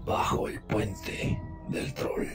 bajo el puente del troll.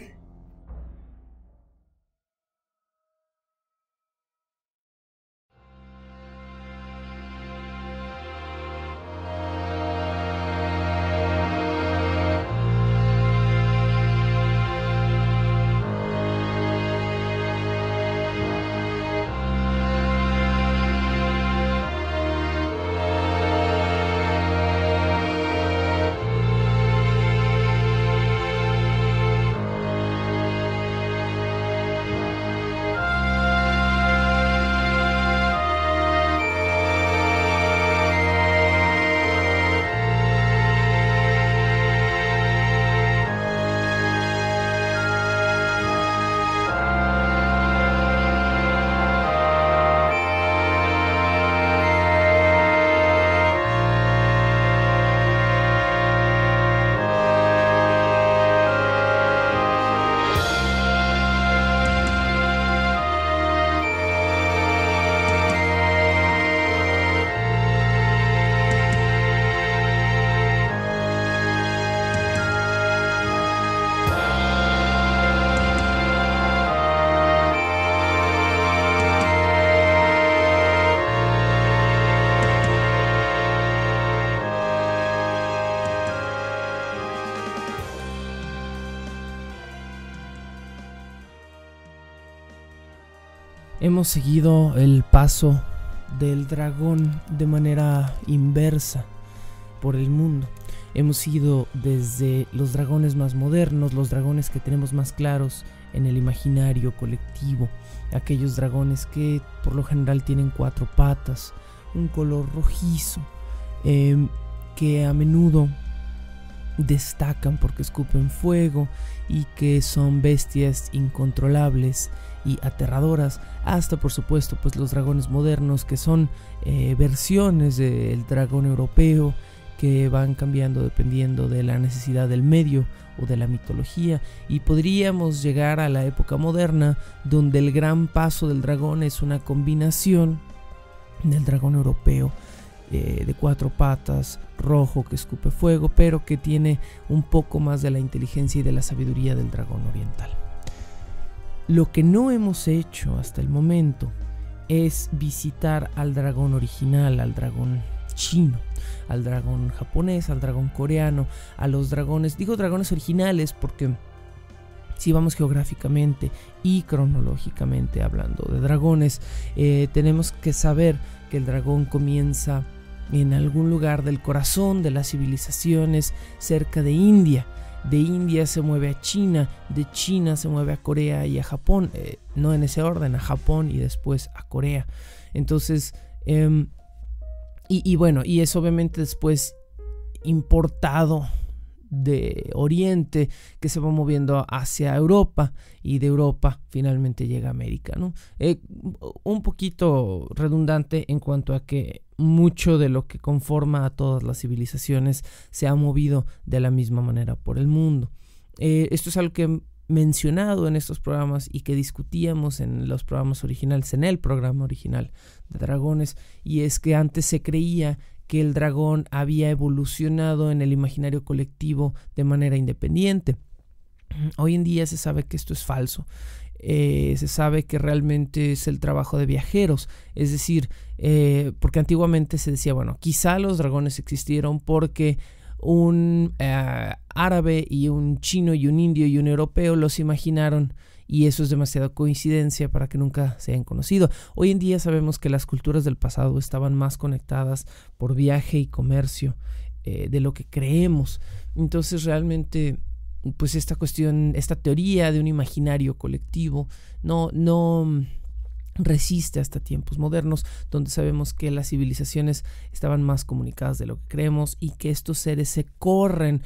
Hemos seguido el paso del dragón de manera inversa por el mundo. Hemos ido desde los dragones más modernos, los dragones que tenemos más claros en el imaginario colectivo, aquellos dragones que por lo general tienen 4 patas, un color rojizo, que a menudo destacan porque escupen fuego y que son bestias incontrolables y aterradoras, hasta por supuesto pues los dragones modernos, que son versiones del dragón europeo, que van cambiando dependiendo de la necesidad del medio o de la mitología. Y podríamos llegar a la época moderna, donde el gran paso del dragón es una combinación del dragón europeo de 4 patas, rojo, que escupe fuego, pero que tiene un poco más de la inteligencia y de la sabiduría del dragón oriental. Lo que no hemos hecho hasta el momento es visitar al dragón original, al dragón chino, al dragón japonés, al dragón coreano, a los dragones, digo dragones originales porque si vamos geográficamente y cronológicamente hablando de dragones, tenemos que saber que el dragón comienza en algún lugar del corazón de las civilizaciones, cerca de India. De India se mueve a China, de China se mueve a Corea y a Japón, no en ese orden, a Japón y después a Corea. Entonces, bueno, y es obviamente después importado de Oriente, que se va moviendo hacia Europa, y de Europa finalmente llega a América, ¿no? Un poquito redundante en cuanto a que mucho de lo que conforma a todas las civilizaciones se ha movido de la misma manera por el mundo. Esto es algo que he mencionado en estos programas y que discutíamos en los programas originales, en el programa original de Dragones, y es que antes se creía que el dragón había evolucionado en el imaginario colectivo de manera independiente. Hoy en día se sabe que esto es falso. Se sabe que realmente es el trabajo de viajeros, es decir, porque antiguamente se decía, bueno, quizá los dragones existieron porque un árabe y un chino y un indio y un europeo los imaginaron, y eso es demasiada coincidencia para que nunca se hayan conocido. Hoy en día sabemos que las culturas del pasado estaban más conectadas por viaje y comercio de lo que creemos. Entonces realmente pues esta cuestión, esta teoría de un imaginario colectivo no resiste hasta tiempos modernos, donde sabemos que las civilizaciones estaban más comunicadas de lo que creemos y que estos seres se corren,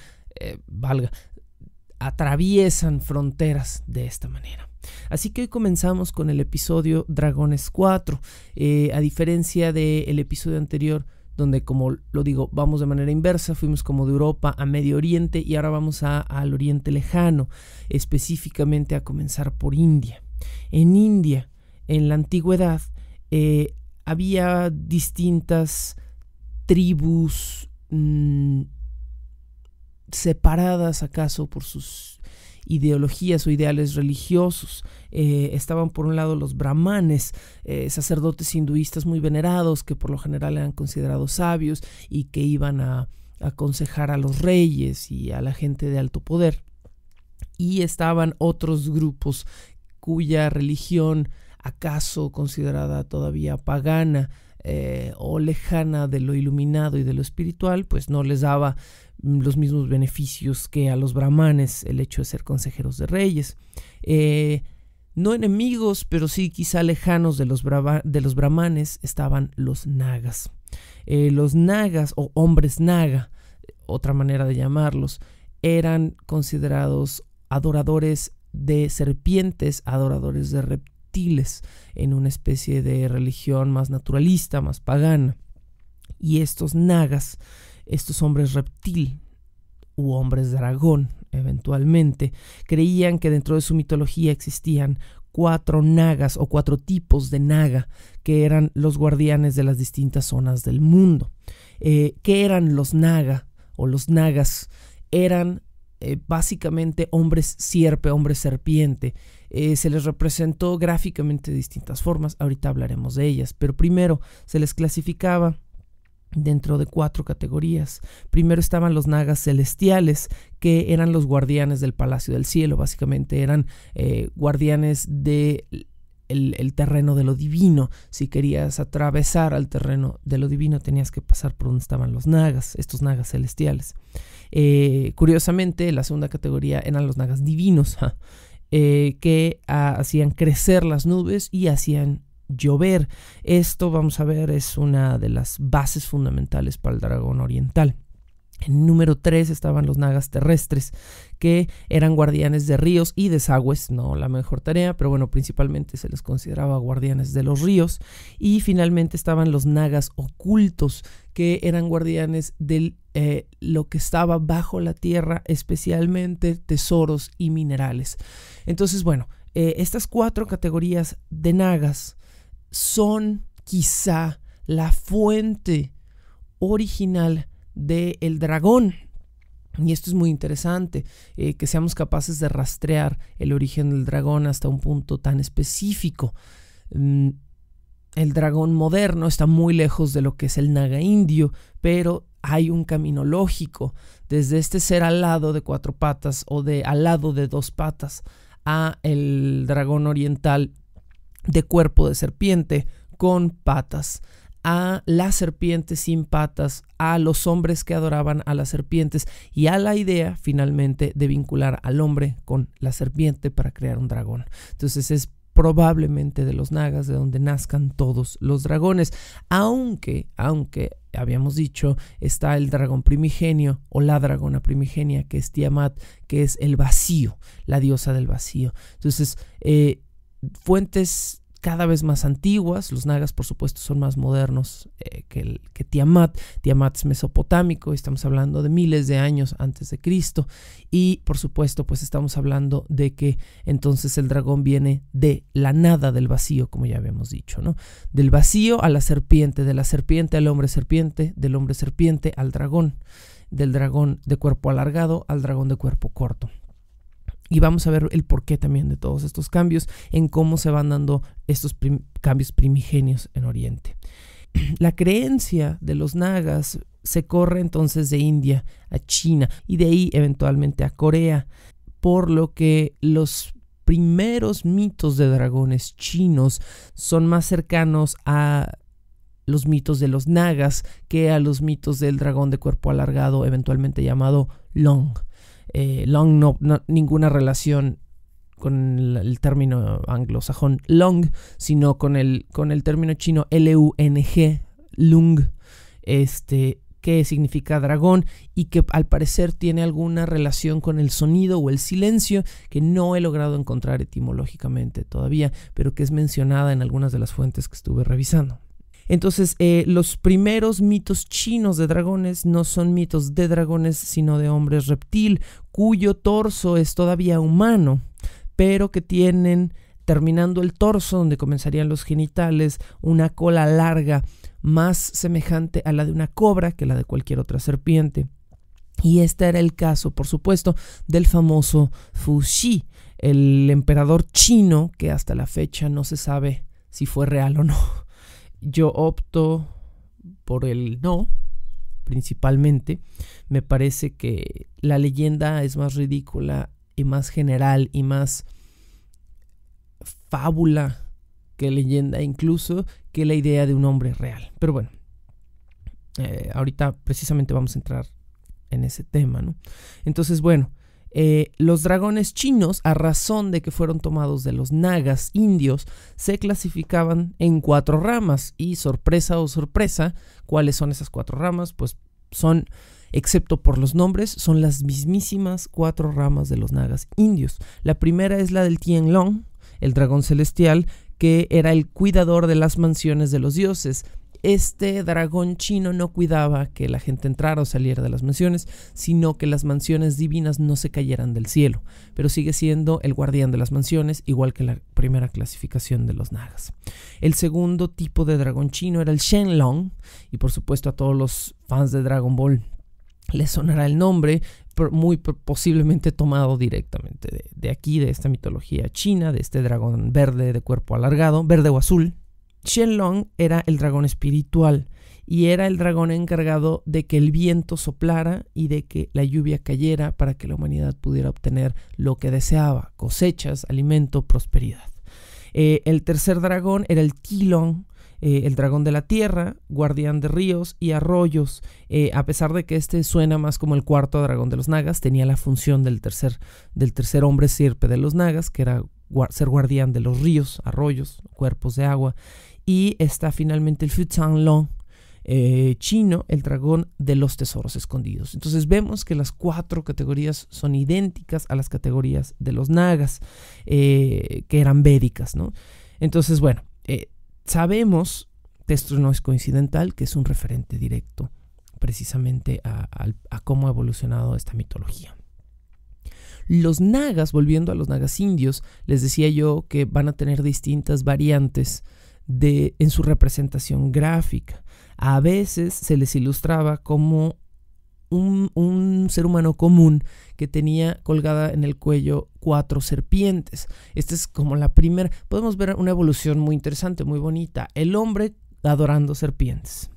atraviesan fronteras de esta manera. Así que hoy comenzamos con el episodio Dragones 4, a diferencia del episodio anterior, donde, como lo digo, vamos de manera inversa, fuimos como de Europa a Medio Oriente y ahora vamos al Oriente Lejano, específicamente a comenzar por India. En India, en la antigüedad, había distintas tribus separadas acaso por sus ideologías o ideales religiosos. Estaban por un lado los brahmanes, sacerdotes hinduistas muy venerados que por lo general eran considerados sabios y que iban a aconsejar a los reyes y a la gente de alto poder. Y estaban otros grupos cuya religión, acaso considerada todavía pagana o lejana de lo iluminado y de lo espiritual, pues no les daba los mismos beneficios que a los brahmanes el hecho de ser consejeros de reyes. No enemigos, pero sí quizá lejanos de los brahmanes estaban los nagas. Los nagas o hombres naga, otra manera de llamarlos, eran considerados adoradores de serpientes, adoradores de reptiles, en una especie de religión más naturalista, más pagana. Y estos nagas, estos hombres reptil u hombres dragón, eventualmente, creían que dentro de su mitología existían 4 nagas o 4 tipos de naga que eran los guardianes de las distintas zonas del mundo. ¿Qué eran los naga o los nagas? Eran básicamente hombres sierpe, hombres serpiente. Se les representó gráficamente de distintas formas, ahorita hablaremos de ellas, pero primero se les clasificaba dentro de 4 categorías. Primero estaban los nagas celestiales, que eran los guardianes del palacio del cielo. Básicamente eran guardianes de el terreno de lo divino. Si querías atravesar al terreno de lo divino, tenías que pasar por donde estaban los nagas, estos nagas celestiales. Curiosamente, la segunda categoría eran los nagas divinos, que hacían crecer las nubes y hacían llover. Esto, vamos a ver, es una de las bases fundamentales para el dragón oriental. En número 3 estaban los nagas terrestres, que eran guardianes de ríos y desagües, no la mejor tarea, pero bueno, principalmente se les consideraba guardianes de los ríos. Y finalmente estaban los nagas ocultos, que eran guardianes de lo que estaba bajo la tierra, especialmente tesoros y minerales. Entonces, bueno, estas 4 categorías de nagas son quizá la fuente original del dragón. Y esto es muy interesante, que seamos capaces de rastrear el origen del dragón hasta un punto tan específico. El dragón moderno está muy lejos de lo que es el naga indio, pero hay un camino lógico desde este ser alado de 4 patas o de alado de 2 patas a el dragón oriental de cuerpo de serpiente con patas, a la serpiente sin patas, a los hombres que adoraban a las serpientes y a la idea finalmente de vincular al hombre con la serpiente para crear un dragón. Entonces es probablemente de los nagas de donde nazcan todos los dragones, aunque habíamos dicho está el dragón primigenio o la dragona primigenia, que es Tiamat, que es el vacío, la diosa del vacío. Entonces fuentes cada vez más antiguas. Los nagas, por supuesto, son más modernos que Tiamat. Tiamat es mesopotámico, estamos hablando de miles de años antes de Cristo. Y, por supuesto, pues estamos hablando de que entonces el dragón viene de la nada, del vacío, como ya habíamos dicho, ¿no? Del vacío a la serpiente, de la serpiente al hombre serpiente, del hombre serpiente al dragón, del dragón de cuerpo alargado al dragón de cuerpo corto. Y vamos a ver el porqué también de todos estos cambios, en cómo se van dando estos cambios primigenios en Oriente. La creencia de los nagas se corre entonces de India a China y de ahí eventualmente a Corea, por lo que los primeros mitos de dragones chinos son más cercanos a los mitos de los nagas que a los mitos del dragón de cuerpo alargado, eventualmente llamado Long. Long no ninguna relación con el término anglosajón long, sino con el término chino Lung, Lung, que significa dragón y que al parecer tiene alguna relación con el sonido o el silencio, que no he logrado encontrar etimológicamente todavía, pero que es mencionada en algunas de las fuentes que estuve revisando. Entonces, los primeros mitos chinos de dragones no son mitos de dragones, sino de hombres reptil, cuyo torso es todavía humano, pero que tienen, terminando el torso, donde comenzarían los genitales, una cola larga, más semejante a la de una cobra que la de cualquier otra serpiente. Y este era el caso, por supuesto, del famoso Fu Xi, el emperador chino que hasta la fecha no se sabe si fue real o no. Yo opto por el no, principalmente. Me parece que la leyenda es más ridícula y más general y más fábula que leyenda, incluso que la idea de un hombre real. Pero bueno, ahorita precisamente vamos a entrar en ese tema, ¿no? Entonces, bueno, los dragones chinos, a razón de que fueron tomados de los nagas indios, se clasificaban en 4 ramas. Y sorpresa o sorpresa, ¿cuáles son esas 4 ramas? Pues son, excepto por los nombres, son las mismísimas 4 ramas de los nagas indios. La primera es la del Tianlong, el dragón celestial, que era el cuidador de las mansiones de los dioses. Este dragón chino no cuidaba que la gente entrara o saliera de las mansiones, sino que las mansiones divinas no se cayeran del cielo, pero sigue siendo el guardián de las mansiones, igual que la primera clasificación de los nagas. El segundo tipo de dragón chino era el Shenlong, y por supuesto a todos los fans de Dragon Ball les sonará el nombre, muy posiblemente tomado directamente de aquí, de esta mitología china, de este dragón verde de cuerpo alargado, verde o azul. Shenlong era el dragón espiritual y era el dragón encargado de que el viento soplara y de que la lluvia cayera para que la humanidad pudiera obtener lo que deseaba: cosechas, alimento, prosperidad. El tercer dragón era el Tilong, el dragón de la tierra, guardián de ríos y arroyos. A pesar de que este suena más como el cuarto dragón de los nagas, tenía la función del tercer hombre sierpe de los nagas, que era ser guardián de los ríos, arroyos, cuerpos de agua. Y está finalmente el Futanlong chino, el dragón de los tesoros escondidos. Entonces vemos que las 4 categorías son idénticas a las categorías de los nagas, que eran védicas, ¿no? Entonces, bueno, sabemos, esto no es coincidental, que es un referente directo precisamente a cómo ha evolucionado esta mitología. Los nagas, volviendo a los nagas indios, les decía yo que van a tener distintas variantes en su representación gráfica. A veces se les ilustraba como un ser humano común que tenía colgada en el cuello 4 serpientes. Esta es como la primera. Podemos ver una evolución muy interesante, muy bonita. El hombre adorando serpientes.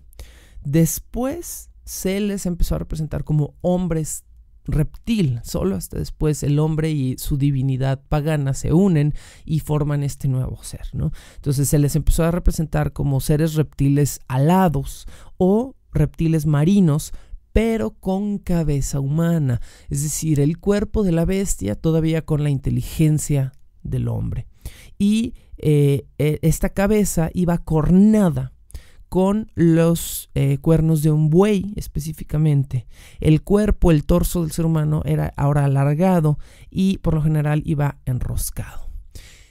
Después se les empezó a representar como hombres reptil. Solo hasta después el hombre y su divinidad pagana se unen y forman este nuevo ser, ¿no? Entonces se les empezó a representar como seres reptiles alados o reptiles marinos, pero con cabeza humana, es decir, el cuerpo de la bestia todavía con la inteligencia del hombre. Y esta cabeza iba cornada con los cuernos de un buey específicamente. El cuerpo, el torso del ser humano era ahora alargado y por lo general iba enroscado.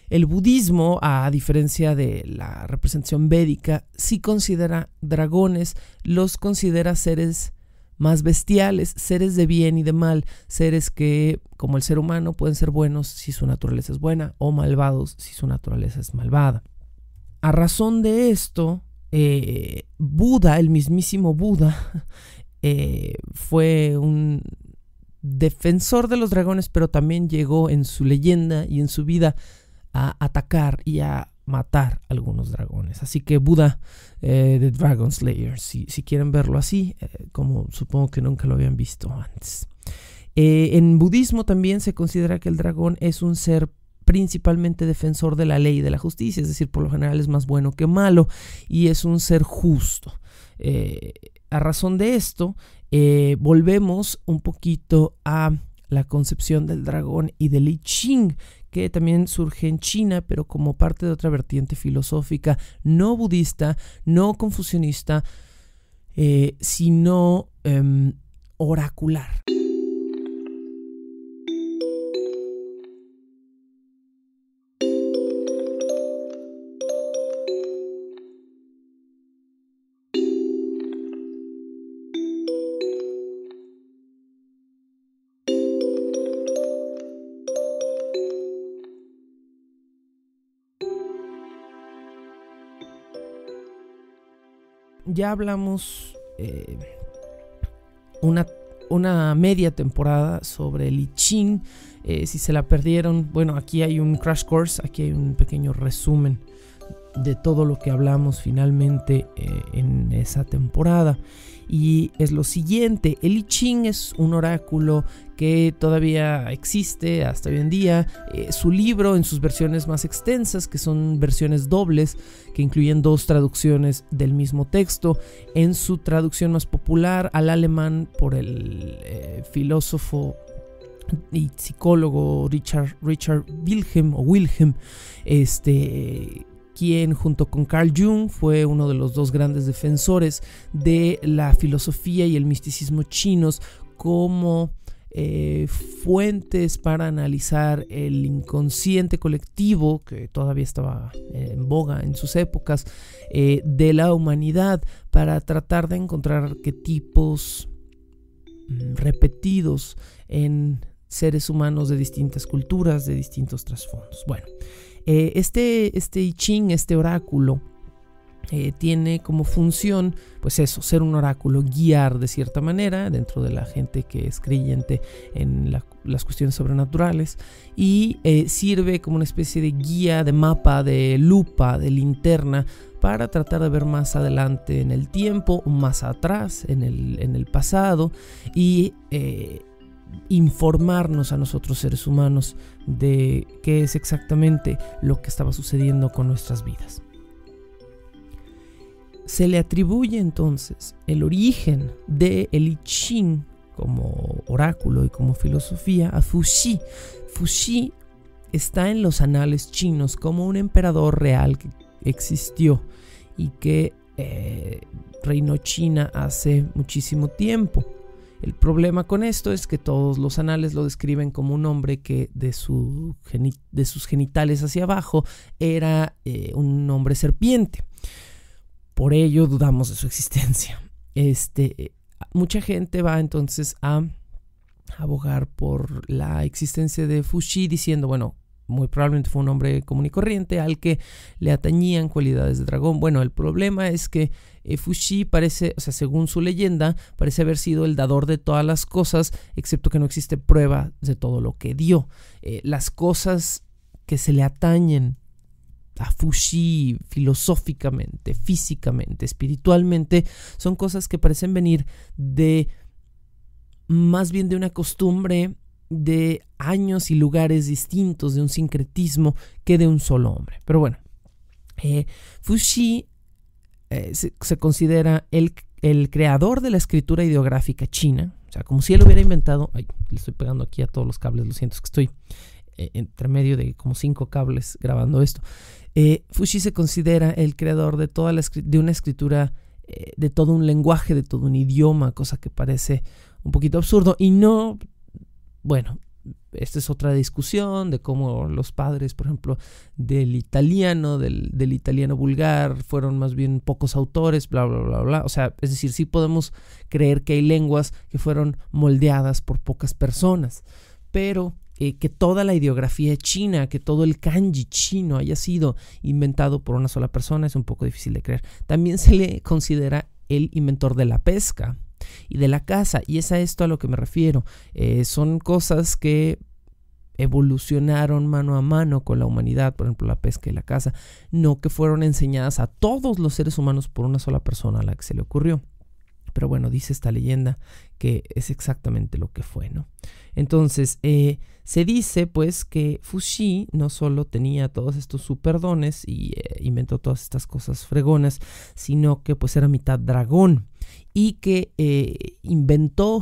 El budismo, a diferencia de la representación védica, sí considera dragones, los considera seres más bestiales, seres de bien y de mal, seres que, como el ser humano, pueden ser buenos si su naturaleza es buena o malvados si su naturaleza es malvada. A razón de esto, Buda, el mismísimo Buda, fue un defensor de los dragones, pero también llegó en su leyenda y en su vida a atacar y a matar algunos dragones. Así que Buda, The Dragon Slayer, si quieren verlo así, como supongo que nunca lo habían visto antes. En budismo también se considera que el dragón es un ser principalmente defensor de la ley y de la justicia, es decir, por lo general es más bueno que malo y es un ser justo. A razón de esto, volvemos un poquito a la concepción del dragón y del I Ching, que también surge en China, pero como parte de otra vertiente filosófica no budista, no confucionista, sino oracular. Ya hablamos una media temporada sobre el I Ching. Si se la perdieron, bueno, aquí hay un crash course, aquí hay un pequeño resumen de todo lo que hablamos finalmente en esa temporada. Y es lo siguiente: el I Ching es un oráculo que todavía existe hasta hoy en día. Su libro, en sus versiones más extensas, que son versiones dobles, que incluyen 2 traducciones del mismo texto, en su traducción más popular al alemán por el filósofo y psicólogo Richard Wilhelm, quien junto con Carl Jung fue uno de los 2 grandes defensores de la filosofía y el misticismo chinos como fuentes para analizar el inconsciente colectivo, que todavía estaba en boga en sus épocas, de la humanidad, para tratar de encontrar arquetipos repetidos en seres humanos de distintas culturas, de distintos trasfondos. Bueno, este I Ching, este oráculo, tiene como función, pues eso, ser un oráculo, guiar de cierta manera dentro de la gente que es creyente en las cuestiones sobrenaturales, y sirve como una especie de guía, de mapa, de lupa, de linterna, para tratar de ver más adelante en el tiempo o más atrás en el pasado, y informarnos a nosotros seres humanos de qué es exactamente lo que estaba sucediendo con nuestras vidas. Se le atribuye entonces el origen de el I Ching como oráculo y como filosofía a Fu Xi. Fu Xi está en los anales chinos como un emperador real que existió y que reinó China hace muchísimo tiempo. El problema con esto es que todos los anales lo describen como un hombre que de sus genitales hacia abajo era un hombre serpiente. Por ello dudamos de su existencia. Mucha gente va entonces a abogar por la existencia de Fu Xi, diciendo, bueno, muy probablemente fue un hombre común y corriente al que le atañían cualidades de dragón. Bueno, el problema es que Fu Xi parece, o sea, según su leyenda, parece haber sido el dador de todas las cosas, excepto que no existe prueba de todo lo que dio. Las cosas que se le atañen a Fu Xi filosóficamente, físicamente, espiritualmente, son cosas que parecen venir de más bien de una costumbre de años y lugares distintos, de un sincretismo, que de un solo hombre. Pero bueno, Fu Xi se considera el creador de la escritura ideográfica china, o sea, como si él hubiera inventado. Ay, le estoy pegando aquí a todos los cables, lo siento, es que estoy entre medio de como 5 cables grabando esto. Fu Xi se considera el creador de de una escritura, de todo un lenguaje, de todo un idioma, cosa que parece un poquito absurdo. Y no, bueno, esta es otra discusión de cómo los padres, por ejemplo, del italiano vulgar, fueron más bien pocos autores, bla, bla, bla, bla. O sea, es decir, sí podemos creer que hay lenguas que fueron moldeadas por pocas personas, pero que toda la ideografía china, que todo el kanji chino haya sido inventado por una sola persona es un poco difícil de creer. También se le considera el inventor de la pesca y de la caza, y es a esto a lo que me refiero. Son cosas que evolucionaron mano a mano con la humanidad, por ejemplo la pesca y la caza, no que fueron enseñadas a todos los seres humanos por una sola persona a la que se le ocurrió. Pero bueno, dice esta leyenda que es exactamente lo que fue, ¿no? Entonces, se dice pues que Fu Xi no solo tenía todos estos superdones y inventó todas estas cosas fregonas, sino que pues era mitad dragón, y que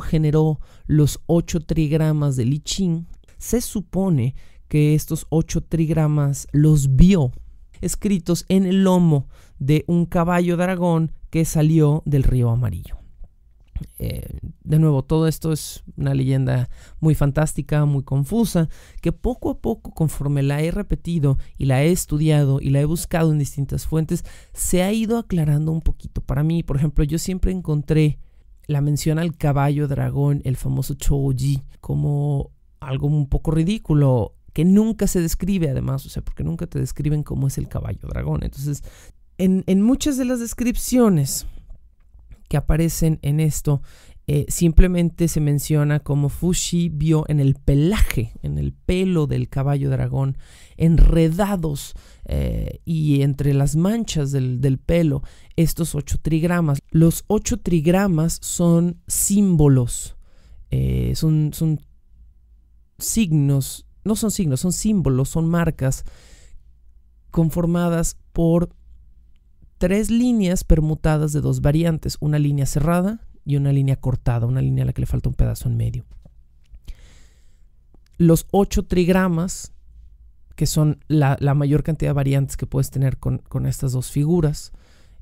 generó los 8 trigramas del I Ching. Se supone que estos 8 trigramas los vio escritos en el lomo de un caballo dragón que salió del río Amarillo. De nuevo, todo esto es una leyenda muy fantástica, muy confusa, que poco a poco, conforme la he repetido y la he estudiado y la he buscado en distintas fuentes, se ha ido aclarando un poquito. Para mí, por ejemplo, yo siempre encontré la mención al caballo dragón, el famoso Chouji, como algo un poco ridículo, que nunca se describe además, o sea, porque nunca te describen cómo es el caballo dragón. Entonces, en muchas de las descripciones que aparecen en esto, simplemente se menciona como Fuxi vio en el pelaje, en el pelo del caballo dragón, enredados y entre las manchas del pelo, estos 8 trigramas. Los 8 trigramas son símbolos, son signos, no son signos, son símbolos, son marcas conformadas por 3 líneas permutadas de 2 variantes, una línea cerrada y una línea cortada, una línea a la que le falta un pedazo en medio. Los 8 trigramas, que son la mayor cantidad de variantes que puedes tener con estas 2 figuras,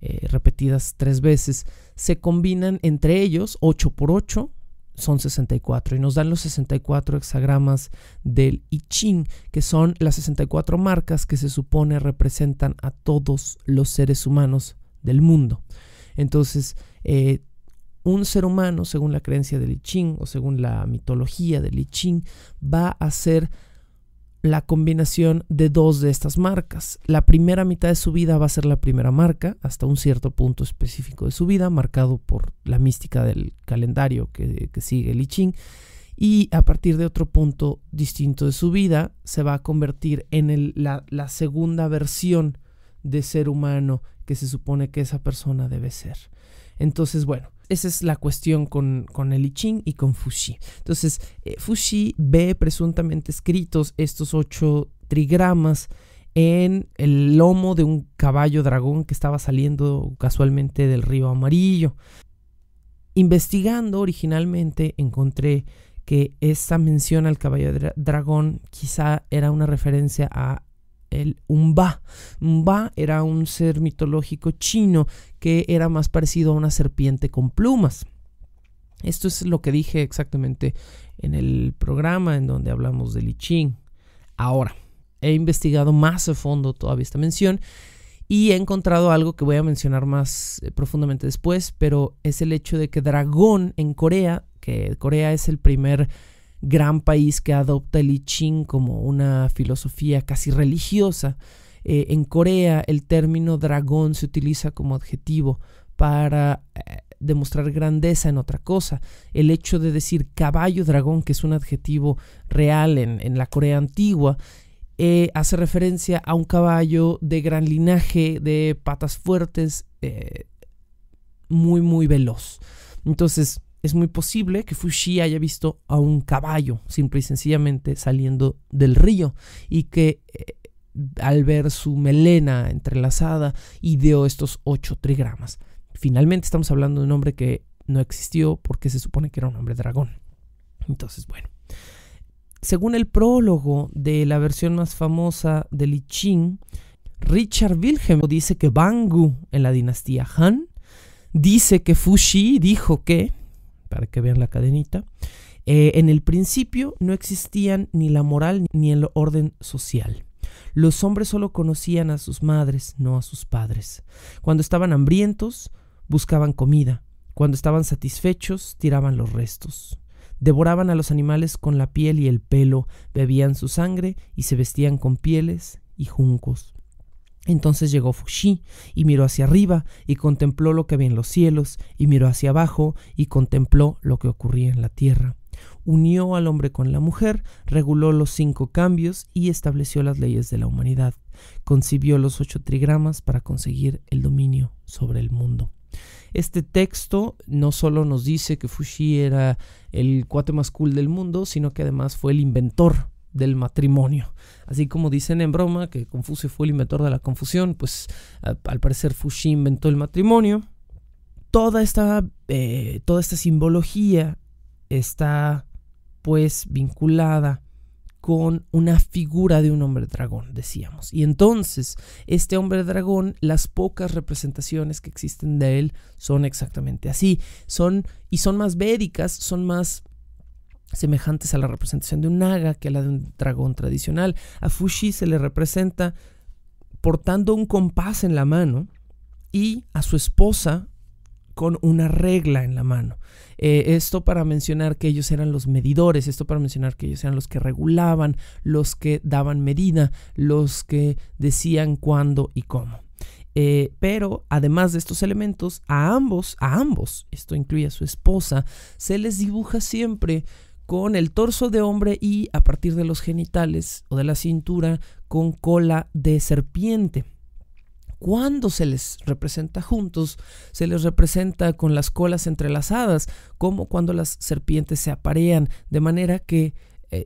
repetidas 3 veces, se combinan entre ellos. 8 por 8 son 64 y nos dan los 64 hexagramas del I Ching, que son las 64 marcas que se supone representan a todos los seres humanos del mundo. Entonces, un ser humano, según la creencia del I Ching o según la mitología del I Ching, va a ser la combinación de 2 de estas marcas. La primera mitad de su vida va a ser la primera marca, hasta un cierto punto específico de su vida, marcado por la mística del calendario que sigue el I Ching. Y a partir de otro punto distinto de su vida, se va a convertir en la segunda versión de ser humano que se supone que esa persona debe ser. Entonces, bueno, esa es la cuestión con el I Ching y con Fuxi. Entonces, Fuxi ve presuntamente escritos estos 8 trigramas en el lomo de un caballo dragón que estaba saliendo casualmente del río Amarillo. Investigando originalmente encontré que esta mención al caballo dragón quizá era una referencia a el Umba. Umba era un ser mitológico chino que era más parecido a una serpiente con plumas. Esto es lo que dije exactamente en el programa en donde hablamos del I Ching. Ahora, he investigado más a fondo todavía esta mención y he encontrado algo que voy a mencionar más profundamente después, pero es el hecho de que dragón en Corea, que Corea es el primer gran país que adopta el I Ching como una filosofía casi religiosa. En Corea el término dragón se utiliza como adjetivo para demostrar grandeza en otra cosa. El hecho de decir caballo dragón, que es un adjetivo real en la Corea antigua, hace referencia a un caballo de gran linaje, de patas fuertes, muy muy veloz. Entonces es muy posible que Fuxi haya visto a un caballo simple y sencillamente saliendo del río y que al ver su melena entrelazada ideó estos 8 trigramas. Finalmente estamos hablando de un hombre que no existió porque se supone que era un hombre dragón. Entonces, bueno, según el prólogo de la versión más famosa del I Ching, Richard Wilhelm dice que Bangu en la dinastía Han dice que Fuxi dijo que, para que vean la cadenita, en el principio no existían ni la moral ni el orden social. Los hombres solo conocían a sus madres, no a sus padres. Cuando estaban hambrientos, buscaban comida. Cuando estaban satisfechos, tiraban los restos. Devoraban a los animales con la piel y el pelo, bebían su sangre y se vestían con pieles y juncos. Entonces llegó Fuxi y miró hacia arriba y contempló lo que había en los cielos, y miró hacia abajo y contempló lo que ocurría en la tierra. Unió al hombre con la mujer, reguló los 5 cambios y estableció las leyes de la humanidad. Concibió los 8 trigramas para conseguir el dominio sobre el mundo. Este texto no solo nos dice que Fuxi era el cuate más cool del mundo, sino que además fue el inventor del matrimonio. Así como dicen en broma que Confucio fue el inventor de la confusión, pues al parecer Fuxi inventó el matrimonio. Toda esta simbología está pues vinculada con una figura de un hombre dragón, decíamos. Y entonces, este hombre dragón, las pocas representaciones que existen de él son exactamente así. Son más védicas, son más semejantes a la representación de un naga que a la de un dragón tradicional. A Fuxi se le representa portando un compás en la mano y a su esposa con una regla en la mano. Esto para mencionar que ellos eran los medidores, esto para mencionar que ellos eran los que regulaban, los que daban medida, los que decían cuándo y cómo. Pero además de estos elementos, a ambos, esto incluye a su esposa, se les dibuja siempre con el torso de hombre y a partir de los genitales o de la cintura con cola de serpiente. Cuando se les representa juntos, se les representa con las colas entrelazadas, como cuando las serpientes se aparean, de manera que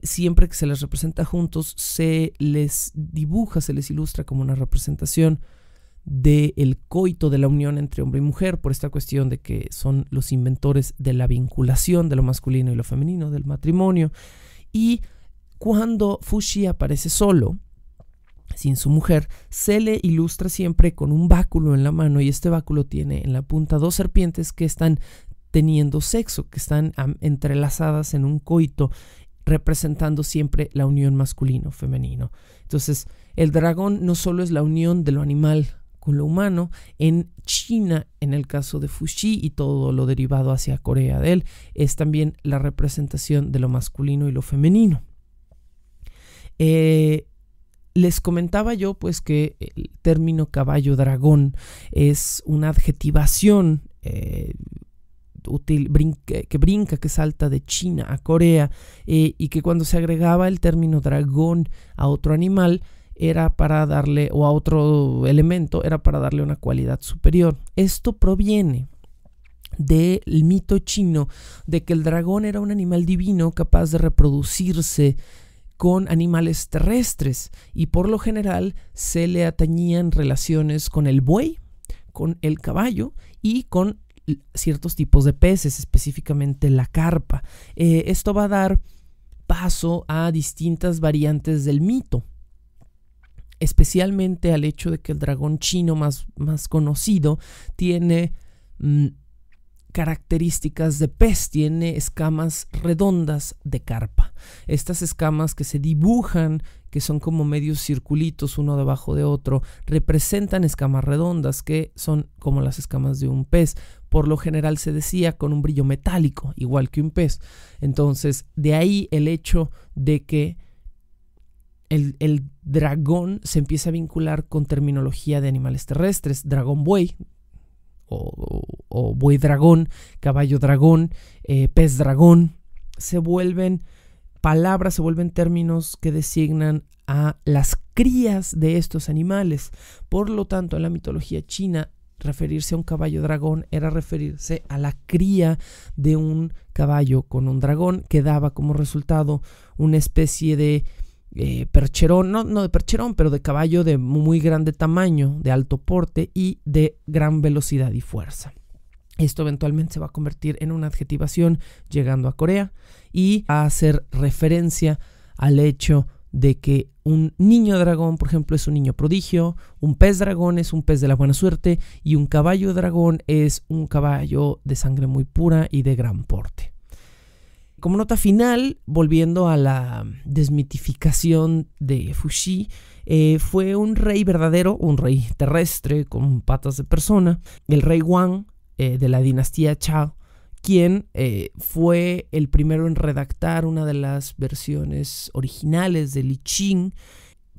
siempre que se les representa juntos, se les dibuja, se les ilustra como una representación del coito, de la unión entre hombre y mujer, por esta cuestión de que son los inventores de la vinculación de lo masculino y lo femenino, del matrimonio. Y cuando Fuxi aparece solo, sin su mujer, se le ilustra siempre con un báculo en la mano, y este báculo tiene en la punta 2 serpientes que están teniendo sexo, que están entrelazadas en un coito, representando siempre la unión masculino-femenino. Entonces, el dragón no solo es la unión de lo animal con lo humano. En China, en el caso de Fuxi y todo lo derivado hacia Corea de él, es también la representación de lo masculino y lo femenino. Les comentaba yo pues que el término caballo dragón es una adjetivación que brinca, que salta de China a Corea, y que cuando se agregaba el término dragón a otro animal era para darle, o a otro elemento, era para darle una cualidad superior. Esto proviene del mito chino de que el dragón era un animal divino capaz de reproducirse con animales terrestres, y por lo general se le atañían relaciones con el buey, con el caballo y con ciertos tipos de peces, específicamente la carpa. Esto va a dar paso a distintas variantes del mito, especialmente al hecho de que el dragón chino más conocido tiene características de pez, tiene escamas redondas de carpa. Estas escamas que se dibujan, que son como medios circulitos uno debajo de otro, representan escamas redondas que son como las escamas de un pez. Por lo general se decía con un brillo metálico, igual que un pez. Entonces, de ahí el hecho de que el dragón se empieza a vincular con terminología de animales terrestres, dragón buey, o buey dragón, caballo dragón, pez dragón, se vuelven palabras, se vuelven términos que designan a las crías de estos animales. Por lo tanto, en la mitología china, referirse a un caballo dragón era referirse a la cría de un caballo con un dragón, que daba como resultado una especie de percherón, no de percherón, pero de caballo de muy grande tamaño, de alto porte y de gran velocidad y fuerza. Esto eventualmente se va a convertir en una adjetivación llegando a Corea y a hacer referencia al hecho de que un niño dragón, por ejemplo, es un niño prodigio, un pez dragón es un pez de la buena suerte y un caballo dragón es un caballo de sangre muy pura y de gran porte. Como nota final, volviendo a la desmitificación de Fuxi, fue un rey verdadero, un rey terrestre con patas de persona, el rey Wang de la dinastía Chao, quien fue el primero en redactar una de las versiones originales del I Ching,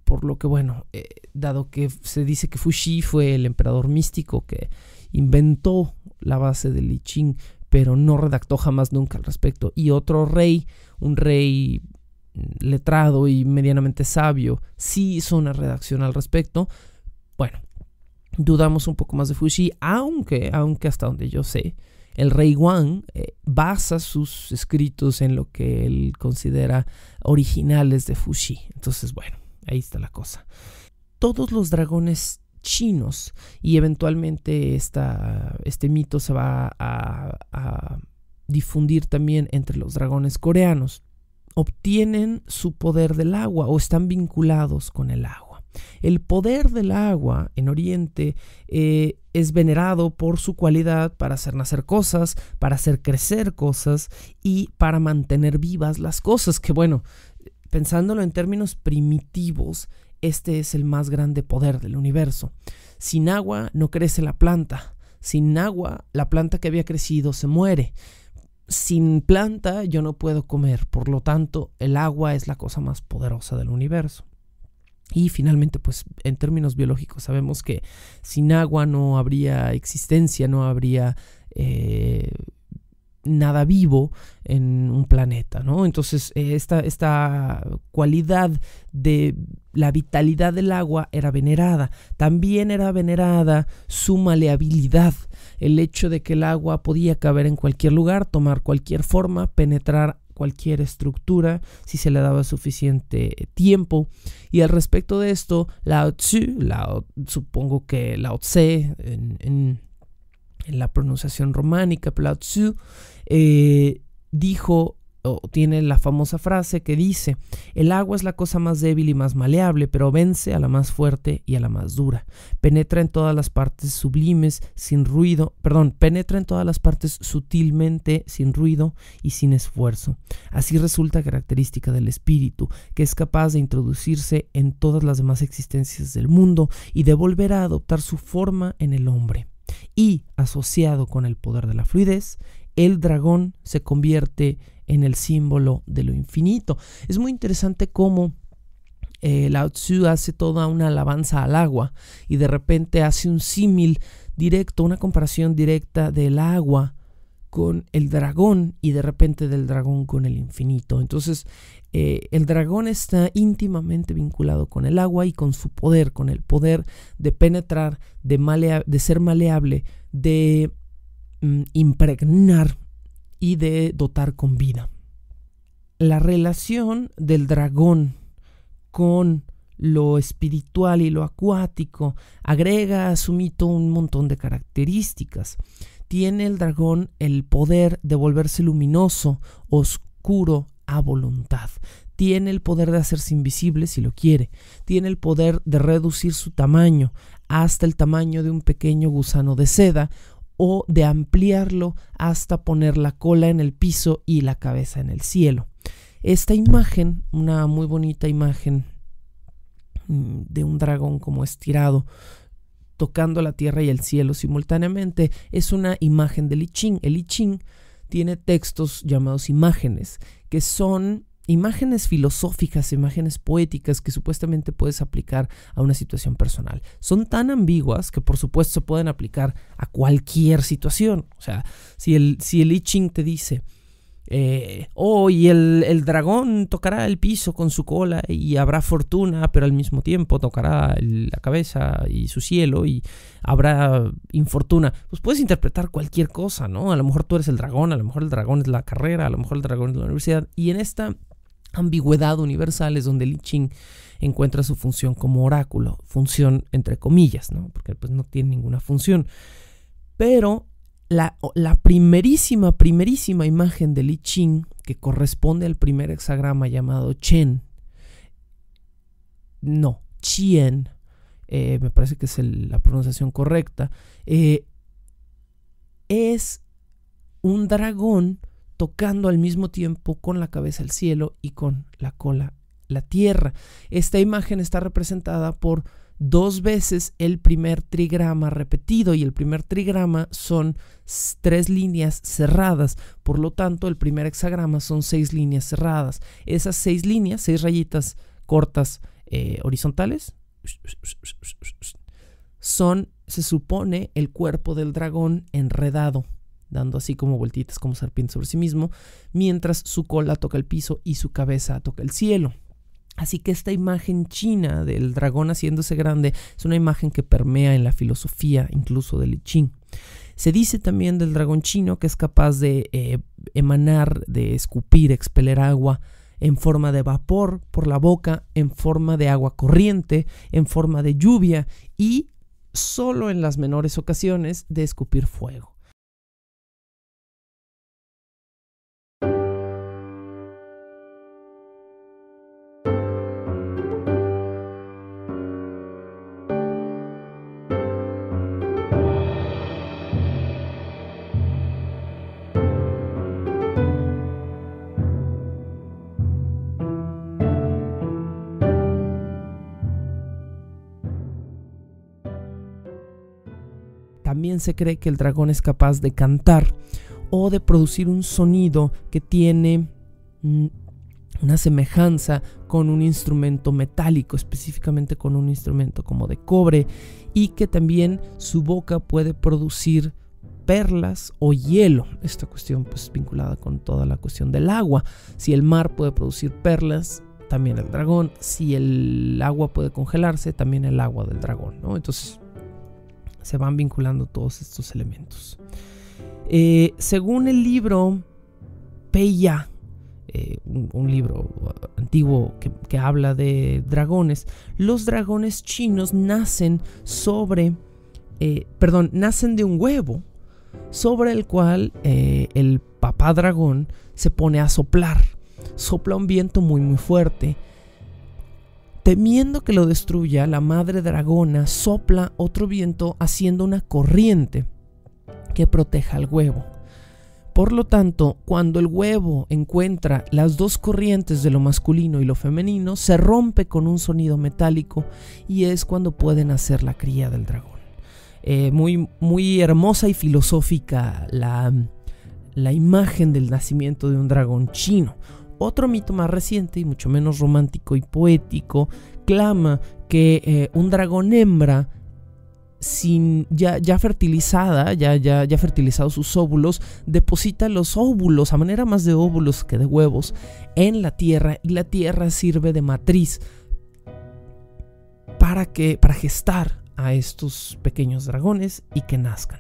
por lo que, bueno, dado que se dice que Fuxi fue el emperador místico que inventó la base del I Ching, pero no redactó jamás nunca al respecto, y otro rey, un rey letrado y medianamente sabio, sí hizo una redacción al respecto. Bueno, dudamos un poco más de Fuxi, aunque hasta donde yo sé, el rey Wang basa sus escritos en lo que él considera originales de Fuxi. Entonces, bueno, ahí está la cosa. Todos los dragones chinos, y eventualmente este mito se va a difundir también entre los dragones coreanos, obtienen su poder del agua o están vinculados con el agua. El poder del agua en Oriente es venerado por su cualidad para hacer nacer cosas, para hacer crecer cosas y para mantener vivas las cosas, que, bueno, pensándolo en términos primitivos, este es el más grande poder del universo. Sin agua no crece la planta. Sin agua, la planta que había crecido se muere. Sin planta yo no puedo comer. Por lo tanto, el agua es la cosa más poderosa del universo. Y finalmente, pues en términos biológicos sabemos que sin agua no habría existencia, no habría nada vivo en un planeta, ¿no? Entonces esta cualidad de la vitalidad del agua era venerada. También era venerada su maleabilidad, el hecho de que el agua podía caber en cualquier lugar, tomar cualquier forma, penetrar cualquier estructura si se le daba suficiente tiempo. Y al respecto de esto, Lao Tzu, supongo que Lao Tse en la pronunciación románica, Lao Tzu, dijo, o tiene la famosa frase que dice: el agua es la cosa más débil y más maleable, pero vence a la más fuerte y a la más dura. Penetra en todas las partes sublimes, sin ruido, penetra en todas las partes sutilmente, sin ruido y sin esfuerzo. Así resulta característica del espíritu, que es capaz de introducirse en todas las demás existencias del mundo y de volver a adoptar su forma en el hombre. Y, asociado con el poder de la fluidez, el dragón se convierte en el símbolo de lo infinito. Es muy interesante cómo Lao Tzu hace toda una alabanza al agua y de repente hace un símil directo, una comparación directa del agua con el dragón y de repente del dragón con el infinito. Entonces el dragón está íntimamente vinculado con el agua y con su poder, con el poder de penetrar, de ser maleable, de impregnar y de dotar con vida. La relación del dragón con lo espiritual y lo acuático agrega a su mito un montón de características. Tiene el dragón el poder de volverse luminoso, oscuro a voluntad. Tiene el poder de hacerse invisible si lo quiere. Tiene el poder de reducir su tamaño hasta el tamaño de un pequeño gusano de seda, o de ampliarlo hasta poner la cola en el piso y la cabeza en el cielo. Esta imagen, una muy bonita imagen de un dragón como estirado, tocando la tierra y el cielo simultáneamente, es una imagen del I Ching. El I Ching tiene textos llamados imágenes, que son imágenes filosóficas, imágenes poéticas que supuestamente puedes aplicar a una situación personal. Son tan ambiguas que por supuesto se pueden aplicar a cualquier situación. O sea, si el I Ching te dice y el dragón tocará el piso con su cola y habrá fortuna, pero al mismo tiempo tocará la cabeza y su cielo y habrá infortuna, pues puedes interpretar cualquier cosa, ¿no? A lo mejor tú eres el dragón, a lo mejor el dragón es la carrera, a lo mejor el dragón es la universidad, y en esta ambigüedad universal es donde el I Ching encuentra su función como oráculo, función entre comillas, ¿no? Porque pues no tiene ninguna función. Pero la primerísima imagen del I Ching, que corresponde al primer hexagrama llamado Chien, me parece que es la pronunciación correcta, es un dragón tocando al mismo tiempo con la cabeza el cielo y con la cola la tierra. Esta imagen está representada por 2 veces el primer trigrama repetido, y el primer trigrama son 3 líneas cerradas. Por lo tanto, el primer hexagrama son 6 líneas cerradas. Esas 6 líneas, 6 rayitas cortas horizontales, son, se supone, el cuerpo del dragón enredado, dando así como vueltitas como serpiente sobre sí mismo, mientras su cola toca el piso y su cabeza toca el cielo. Así que esta imagen china del dragón haciéndose grande es una imagen que permea en la filosofía incluso del I Ching. Se dice también del dragón chino que es capaz de emanar, de escupir, expeler agua en forma de vapor por la boca, en forma de agua corriente, en forma de lluvia y solo en las menores ocasiones de escupir fuego. También se cree que el dragón es capaz de cantar o de producir un sonido que tiene una semejanza con un instrumento metálico, específicamente con un instrumento como de cobre, y que también su boca puede producir perlas o hielo. Esta cuestión pues vinculada con toda la cuestión del agua. Si el mar puede producir perlas, también el dragón. Si el agua puede congelarse, también el agua del dragón, ¿no? Entonces se van vinculando todos estos elementos. Según el libro Peya, un libro antiguo que habla de dragones, los dragones chinos nacen nacen de un huevo sobre el cual el papá dragón se pone a soplar. Sopla un viento muy muy fuerte. Temiendo que lo destruya, la madre dragona sopla otro viento haciendo una corriente que proteja al huevo. Por lo tanto, cuando el huevo encuentra las dos corrientes de lo masculino y lo femenino, se rompe con un sonido metálico y es cuando pueden hacer la cría del dragón. Muy, muy hermosa y filosófica la imagen del nacimiento de un dragón chino. Otro mito más reciente y mucho menos romántico y poético clama que un dragón hembra ya fertilizada, ya fertilizado sus óvulos, deposita los óvulos a manera más de óvulos que de huevos en la tierra, y la tierra sirve de matriz para gestar a estos pequeños dragones y que nazcan.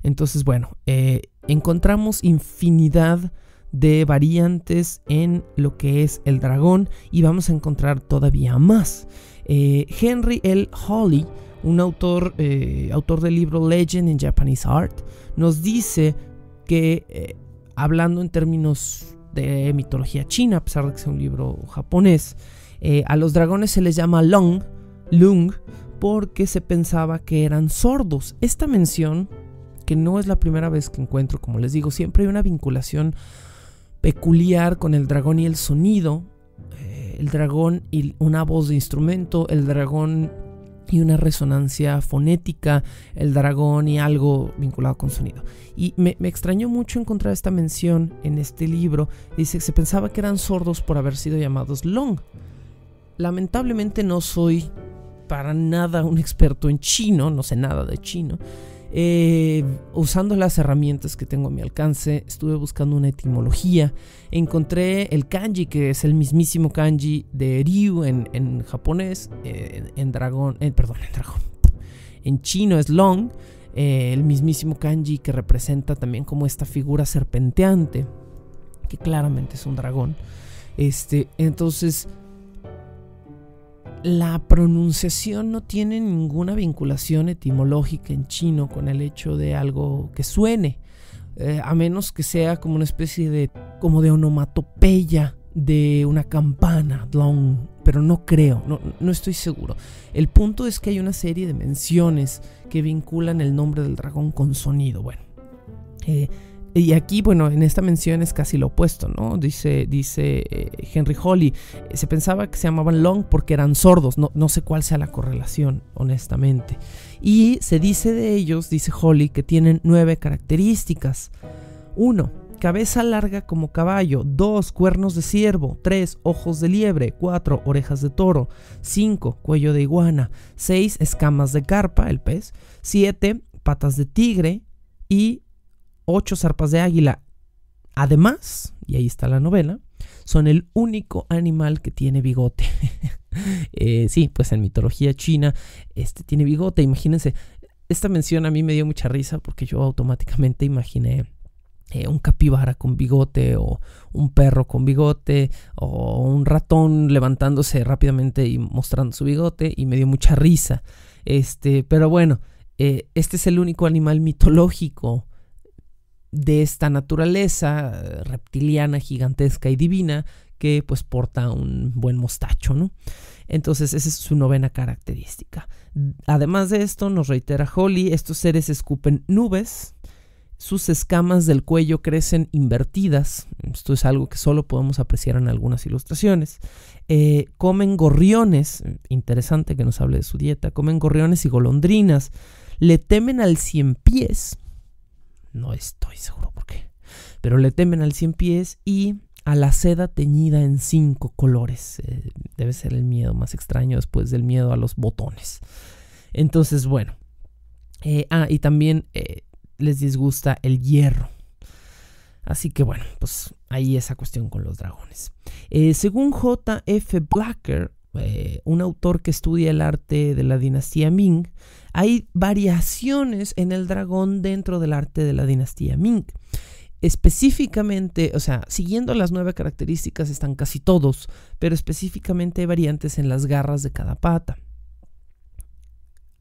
Entonces, bueno, encontramos infinidad de variantes en lo que es el dragón y vamos a encontrar todavía más. Henry L. Hawley, un autor del libro Legend in Japanese Art, nos dice que, hablando en términos de mitología china, a pesar de que sea un libro japonés, a los dragones se les llama lung, porque se pensaba que eran sordos. Esta mención, que no es la primera vez que encuentro, como les digo, siempre hay una vinculación peculiar con el dragón y el sonido. El dragón y una voz de instrumento, el dragón y una resonancia fonética, el dragón y algo vinculado con sonido. Y me extrañó mucho encontrar esta mención en este libro. Dice que se pensaba que eran sordos por haber sido llamados long. Lamentablemente no soy para nada un experto en chino, no sé nada de chino. Usando las herramientas que tengo a mi alcance, estuve buscando una etimología. Encontré el kanji, que es el mismísimo kanji de Ryu en japonés. En chino es long, el mismísimo kanji que representa también como esta figura serpenteante, que claramente es un dragón. Entonces, la pronunciación no tiene ninguna vinculación etimológica en chino con el hecho de algo que suene, a menos que sea como una especie de onomatopeya de una campana, long, pero no creo, no estoy seguro. El punto es que hay una serie de menciones que vinculan el nombre del dragón con sonido. Bueno, y aquí, bueno, en esta mención es casi lo opuesto, ¿no? Dice Henry Hawley, se pensaba que se llamaban long porque eran sordos. No sé cuál sea la correlación, honestamente. Y se dice de ellos, dice Hawley, que tienen 9 características. 1. Cabeza larga como caballo. 2. Cuernos de ciervo. 3. Ojos de liebre. 4. Orejas de toro. 5. Cuello de iguana. 6. Escamas de carpa, el pez. 7. Patas de tigre. Y 8 zarpas de águila. Además, y ahí está la novela, son el único animal que tiene bigote. Sí, pues en mitología china tiene bigote. Imagínense, esta mención a mí me dio mucha risa porque yo automáticamente imaginé un capibara con bigote, o un perro con bigote, o un ratón levantándose rápidamente y mostrando su bigote, y me dio mucha risa. Pero bueno, este es el único animal mitológico de esta naturaleza reptiliana, gigantesca y divina, que pues porta un buen mostacho, ¿no? Entonces esa es su 9ª característica. Además de esto, nos reitera Hawley, estos seres escupen nubes, sus escamas del cuello crecen invertidas. Esto es algo que solo podemos apreciar en algunas ilustraciones. Comen gorriones, interesante que nos hable de su dieta, comen gorriones y golondrinas, le temen al 100 pies, no estoy seguro por qué, pero le temen al 100 pies, y a la seda teñida en 5 colores. Debe ser el miedo más extraño después del miedo a los botones. Entonces, bueno. Y también les disgusta el hierro. Así que bueno, pues ahí esa cuestión con los dragones. Según J.F. Blacker, un autor que estudia el arte de la dinastía Ming, hay variaciones en el dragón dentro del arte de la dinastía Ming. Específicamente, o sea, siguiendo las 9 características están casi todos, pero específicamente hay variantes en las garras de cada pata.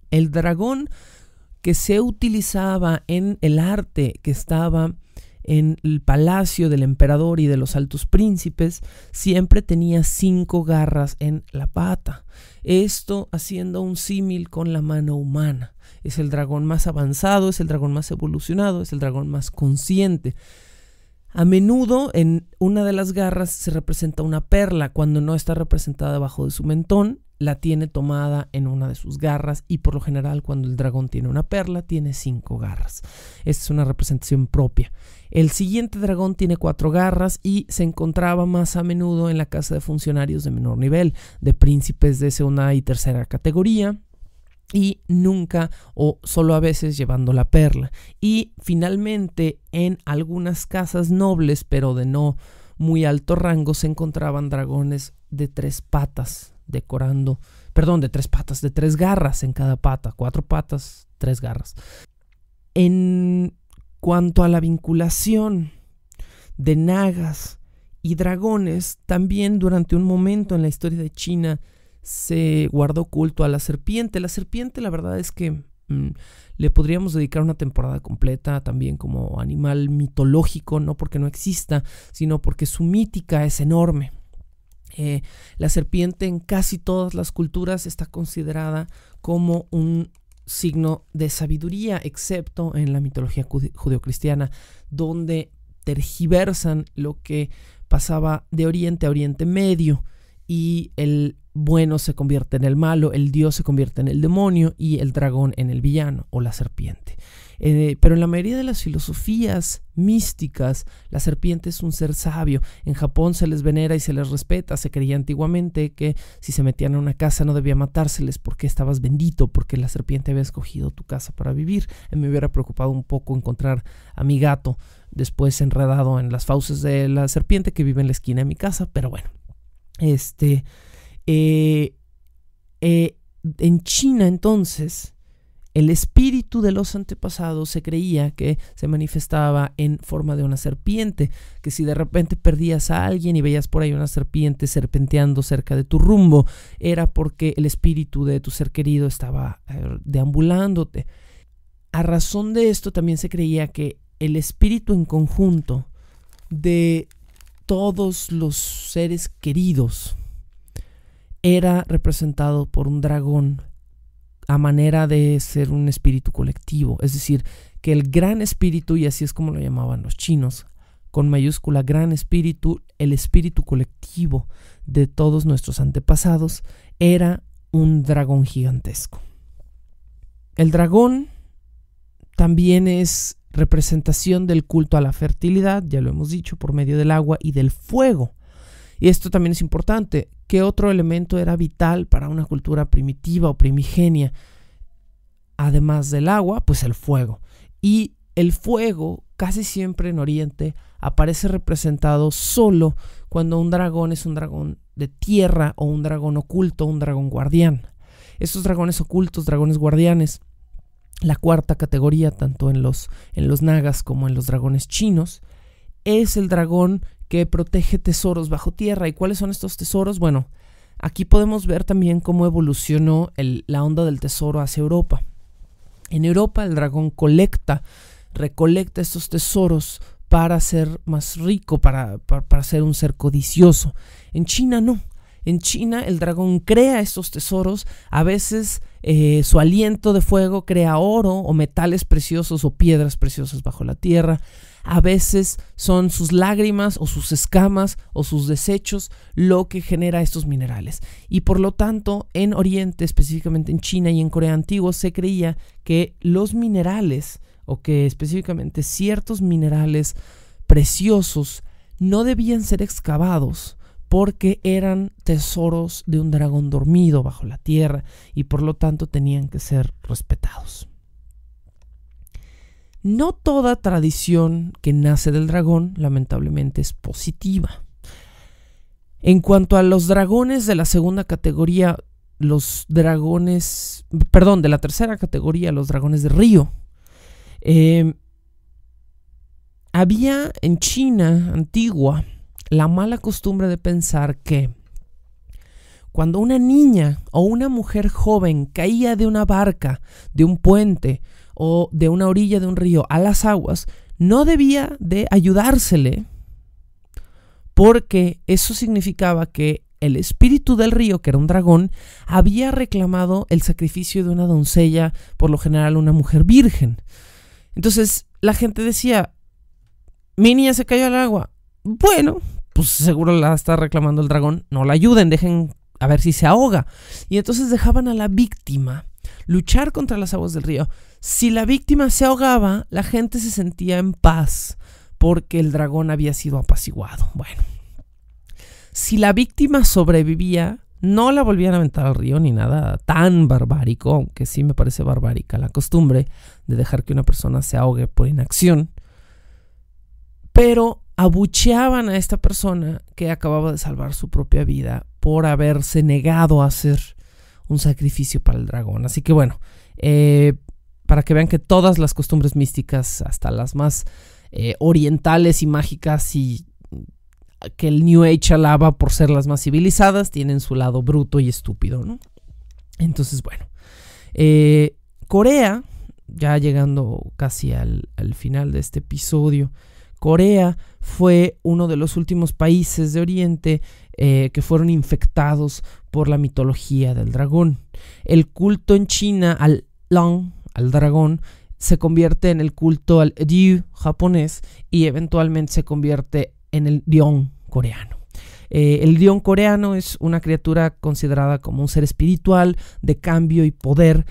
El dragón que se utilizaba en el arte que estaba en el palacio del emperador y de los altos príncipes siempre tenía 5 garras en la pata. Esto haciendo un símil con la mano humana. Es el dragón más avanzado, es el dragón más evolucionado, es el dragón más consciente. A menudo en una de las garras se representa una perla. Cuando no está representada debajo de su mentón, la tiene tomada en una de sus garras, y por lo general cuando el dragón tiene una perla tiene 5 garras. Esta es una representación propia. El siguiente dragón tiene 4 garras y se encontraba más a menudo en la casa de funcionarios de menor nivel, de príncipes de segunda y tercera categoría, y nunca o solo a veces llevando la perla. Y finalmente en algunas casas nobles, pero de no muy alto rango, se encontraban dragones de 3 patas decorando, de 3 patas, de 3 garras en cada pata, 4 patas, 3 garras. En cuanto a la vinculación de nagas y dragones, también durante un momento en la historia de China se guardó culto a la serpiente. La serpiente, la verdad es que le podríamos dedicar una temporada completa también como animal mitológico, no porque no exista, sino porque su mítica es enorme. La serpiente en casi todas las culturas está considerada como un signo de sabiduría, excepto en la mitología judeocristiana, donde tergiversan lo que pasaba de Oriente a Oriente Medio, y el bueno se convierte en el malo, el dios se convierte en el demonio y el dragón en el villano o la serpiente. Pero en la mayoría de las filosofías místicas, la serpiente es un ser sabio. En Japón se les venera y se les respeta. Se creía antiguamente que si se metían a una casa no debía matárseles porque estabas bendito, porque la serpiente había escogido tu casa para vivir. Me hubiera preocupado un poco encontrar a mi gato después enredado en las fauces de la serpiente que vive en la esquina de mi casa, pero bueno. En China entonces el espíritu de los antepasados se creía que se manifestaba en forma de una serpiente, que si de repente perdías a alguien y veías por ahí una serpiente serpenteando cerca de tu rumbo, era porque el espíritu de tu ser querido estaba deambulándote. A razón de esto también se creía que el espíritu en conjunto de todos los seres queridos era representado por un dragón a manera de ser un espíritu colectivo. Es decir, que el gran espíritu, y así es como lo llamaban los chinos, con mayúscula gran espíritu, el espíritu colectivo de todos nuestros antepasados, era un dragón gigantesco. El dragón también es representación del culto a la fertilidad, ya lo hemos dicho, por medio del agua y del fuego. Y esto también es importante. ¿Qué otro elemento era vital para una cultura primitiva o primigenia? Además del agua, pues el fuego. Y el fuego, casi siempre en Oriente, aparece representado solo cuando un dragón es un dragón de tierra o un dragón oculto, un dragón guardián. Estos dragones ocultos, dragones guardianes, la cuarta categoría, tanto en los nagas como en los dragones chinos, es el dragón que protege tesoros bajo tierra. ¿Y cuáles son estos tesoros? Bueno, aquí podemos ver también cómo evolucionó la onda del tesoro hacia Europa. En Europa el dragón recolecta estos tesoros para ser más rico, para ser un ser codicioso. En China no. En China el dragón crea estos tesoros. A veces su aliento de fuego crea oro o metales preciosos o piedras preciosas bajo la tierra. A veces son sus lágrimas o sus escamas o sus desechos lo que genera estos minerales. Y por lo tanto, en Oriente, específicamente en China y en Corea antigua, se creía que los minerales, o que específicamente ciertos minerales preciosos, no debían ser excavados porque eran tesoros de un dragón dormido bajo la tierra y por lo tanto tenían que ser respetados. No toda tradición que nace del dragón, lamentablemente, es positiva. En cuanto a los dragones de la segunda categoría, de la tercera categoría, los dragones de río, había en China antigua la mala costumbre de pensar que cuando una niña o una mujer joven caía de una barca, de un puente o de una orilla de un río a las aguas, no debía de ayudársele, porque eso significaba que el espíritu del río, que era un dragón, había reclamado el sacrificio de una doncella, por lo general una mujer virgen. Entonces la gente decía: mi niña se cayó al agua. Bueno, pues seguro la está reclamando el dragón. No la ayuden, dejen a ver si se ahoga. Y entonces dejaban a la víctima luchar contra las aguas del río. Si la víctima se ahogaba, la gente se sentía en paz porque el dragón había sido apaciguado. Bueno, si la víctima sobrevivía, no la volvían a aventar al río ni nada tan barbárico, aunque sí me parece barbárica la costumbre de dejar que una persona se ahogue por inacción. Pero abucheaban a esta persona que acababa de salvar su propia vida por haberse negado a hacer un sacrificio para el dragón. Así que bueno, para que vean que todas las costumbres místicas, hasta las más orientales y mágicas y que el New Age alaba por ser las más civilizadas, tienen su lado bruto y estúpido, ¿no? Entonces, bueno, Corea, ya llegando casi al final de este episodio, Corea fue uno de los últimos países de Oriente que fueron infectados por la mitología del dragón. El culto en China al Long, al dragón, se convierte en el culto al Ryu japonés y eventualmente se convierte en el Ryong coreano. El Ryong coreano es una criatura considerada como un ser espiritual de cambio y poder,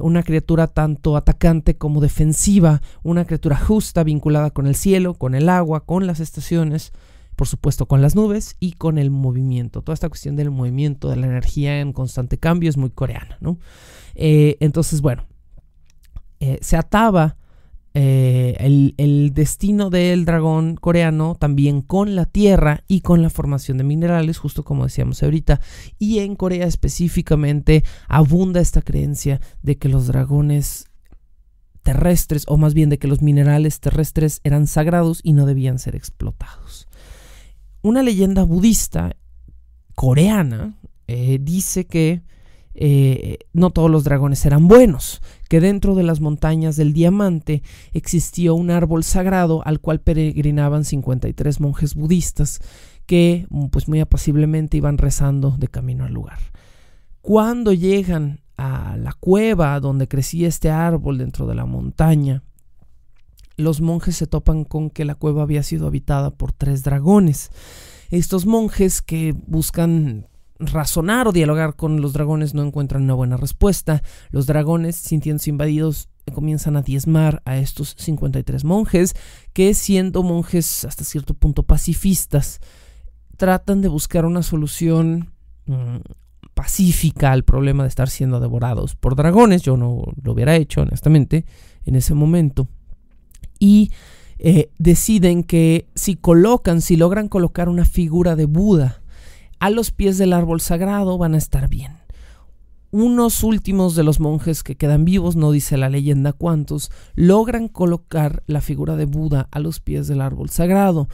una criatura tanto atacante como defensiva, una criatura justa vinculada con el cielo, con el agua, con las estaciones, por supuesto con las nubes y con el movimiento. Toda esta cuestión del movimiento, de la energía en constante cambio es muy coreana, ¿no? Entonces, bueno, se ataba el destino del dragón coreano también con la tierra y con la formación de minerales, justo como decíamos ahorita. Y en Corea específicamente abunda esta creencia de que los dragones terrestres, o más bien de que los minerales terrestres eran sagrados y no debían ser explotados. Una leyenda budista coreana dice que no todos los dragones eran buenos, que dentro de las montañas del diamante existió un árbol sagrado al cual peregrinaban 53 monjes budistas que pues muy apaciblemente iban rezando de camino al lugar. Cuando llegan a la cueva donde crecía este árbol dentro de la montaña, los monjes se topan con que la cueva había sido habitada por 3 dragones. Estos monjes, que buscan razonar o dialogar con los dragones, no encuentran una buena respuesta. Los dragones, sintiéndose invadidos, comienzan a diezmar a estos 53 monjes, que siendo monjes hasta cierto punto pacifistas, tratan de buscar una solución pacífica al problema de estar siendo devorados por dragones. Yo no lo hubiera hecho, honestamente, en ese momento. Y deciden que si logran colocar una figura de Buda a los pies del árbol sagrado, van a estar bien. Unos últimos de los monjes que quedan vivos, no dice la leyenda cuántos, logran colocar la figura de Buda a los pies del árbol sagrado.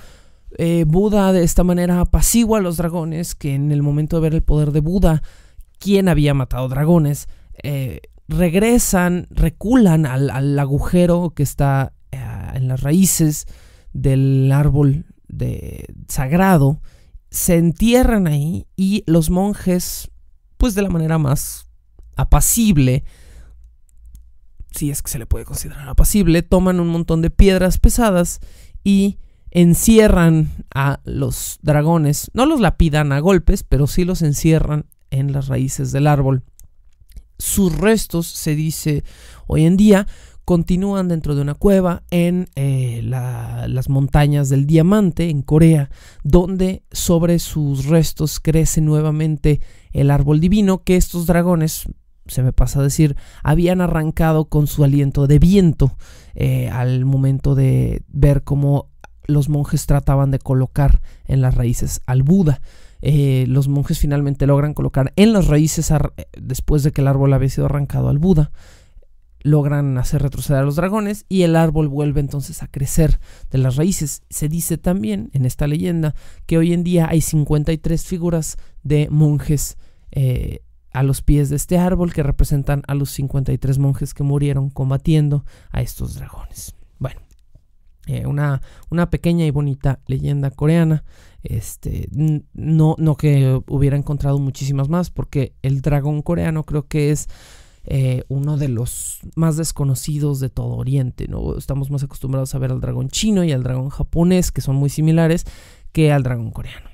Buda de esta manera apacigua a los dragones, que en el momento de ver el poder de Buda, quien había matado dragones, reculan al agujero que está en las raíces del árbol sagrado, se entierran ahí y los monjes, pues de la manera más apacible, si es que se le puede considerar apacible, toman un montón de piedras pesadas y encierran a los dragones. No los lapidan a golpes, pero sí los encierran en las raíces del árbol. Sus restos, se dice hoy en día, continúan dentro de una cueva en las montañas del Diamante, en Corea, donde sobre sus restos crece nuevamente el árbol divino que estos dragones, se me pasa a decir, habían arrancado con su aliento de viento al momento de ver cómo los monjes trataban de colocar en las raíces al Buda. Los monjes finalmente logran colocar en las raíces, después de que el árbol había sido arrancado, al Buda. Logran hacer retroceder a los dragones y el árbol vuelve entonces a crecer de las raíces. Se dice también en esta leyenda que hoy en día hay 53 figuras de monjes a los pies de este árbol que representan a los 53 monjes que murieron combatiendo a estos dragones. Bueno, una pequeña y bonita leyenda coreana. No que hubiera encontrado muchísimas más, porque el dragón coreano creo que es uno de los más desconocidos de todo Oriente, ¿no? Estamos más acostumbrados a ver al dragón chino y al dragón japonés, que son muy similares, que al dragón coreano.